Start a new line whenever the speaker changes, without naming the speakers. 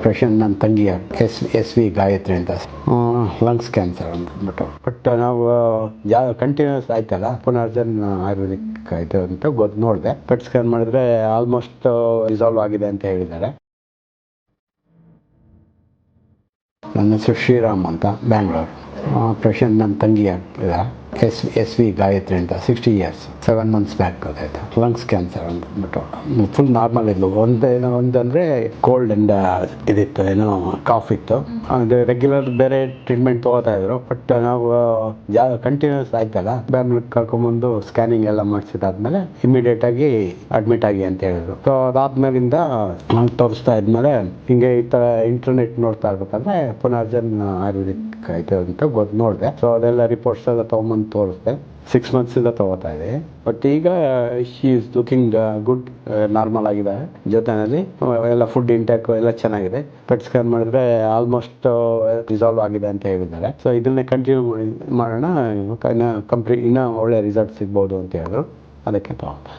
Operation ನನ್ನ ತಂಗಿ S V Gayatri ಅಂತ, ಲಂಗ್ಸ್ ಕ್ಯಾನ್ಸರ್ ಅಂದ್ಬಿಟ್ಟು. ಬಟ್ ನಾವು ಕಂಟಿನ್ಯೂಸ್ ಆಯ್ತಲ್ಲ, ಪುನರ್ಜನ್ ಆಯುರ್ವೇದಿಕ್ ಇದು ಅಂತ ನೋಡಿದೆ. ಪೆಟ್ ಸ್ಕ್ಯಾನ್ ಮಾಡಿದ್ರೆ ಆಲ್ಮೋಸ್ಟ್ ರಿಸಾಲ್ವ್ ಆಗಿದೆ ಅಂತ ಹೇಳಿದ್ದಾರೆ. ನನ್ನ ಹೆಸರು ಶ್ರೀರಾಮ್ ಅಂತ, ಬ್ಯಾಂಗ್ಳೂರ್. ಆಪ್ರೇಷನ್ ನನ್ನ ತಂಗಿ ಆಗ್ತಿದೆ, ಎಸ್ ವಿ ಗಾಯತ್ರಿ ಅಂತ, 60 years, 7 months ಬ್ಯಾಕ್ ಅದಾಯ್ತು. ಲಂಗ್ಸ್ ಕ್ಯಾನ್ಸರ್ ಅಂದ್ಬಿಟ್ಟು ಫುಲ್ ನಾರ್ಮಲ್ ಇದ್ಲು. ಒಂದಂದರೆ ಕೋಲ್ಡ್ ಅಂಡ್ ಇದಿತ್ತು, ಏನೋ ಕಾಫ್ ಇತ್ತು. ಅದು ರೆಗ್ಯುಲರ್ ಬೇರೆ ಟ್ರೀಟ್ಮೆಂಟ್ ತೊಗೋತಾ ಇದ್ರು. ಬಟ್ ನಾವು ಕಂಟಿನ್ಯೂಸ್ ಆಯ್ತಲ್ಲ, ಬ್ಯಾಂಗ್ಳೂರ್ ಕರ್ಕೊಂಬಂದು ಸ್ಕ್ಯಾನಿಂಗ್ ಎಲ್ಲ ಮಾಡಿಸಿದಾದ್ಮೇಲೆ ಇಮಿಡಿಯೇಟಾಗಿ ಅಡ್ಮಿಟ್ ಆಗಿ ಅಂತ ಹೇಳಿದ್ರು. ಸೊ ಅದಾದ್ಮೇಲಿಂದ ನಾವು ತೋರಿಸ್ತಾ ಇದ್ಮೇಲೆ ಹಿಂಗೆ ಈ ಥರ ಇಂಟರ್ನೆಟ್ ನೋಡ್ತಾ ಇರ್ಬೇಕಂದ್ರೆ ಪುನರ್ಜನ್ ಆಯುರ್ವೇದಿಕ್ ಇದು ಅಂತ ನೋಡಿದೆ. ಸೊ ಅದೆಲ್ಲ ರಿಪೋರ್ಟ್ಸ್ ಎಲ್ಲ ತೊಗೊಂಬಂದು ತೋರಿಸ್ದೆ. 6 months ತೊಗೋತಾ ಇದೆ. ಬಟ್ ಈಗ she is looking good, normal ಆಗಿದೆ. ಜೊತೆಯಲ್ಲಿ ಎಲ್ಲ ಫುಡ್ ಇಂಟ್ಯಾಕ್ ಎಲ್ಲ ಚೆನ್ನಾಗಿದೆ. ಪೆಟ್ ಸ್ಕ್ಯಾನ್ ಮಾಡಿದ್ರೆ ಆಲ್ಮೋಸ್ಟ್ ರಿಸಾಲ್ವ್ ಆಗಿದೆ ಅಂತ ಹೇಳಿದ್ದಾರೆ. ಸೊ ಇದನ್ನೇ ಕಂಟಿನ್ಯೂ ಮಾಡೋಣ, ಇನ್ನೂ ಒಳ್ಳೆ ರಿಸಲ್ಟ್ ಸಿಗ್ಬೋದು ಅಂತ ಹೇಳಿದ್ರು. ಅದಕ್ಕೆ ತಗೊಂಡೆ.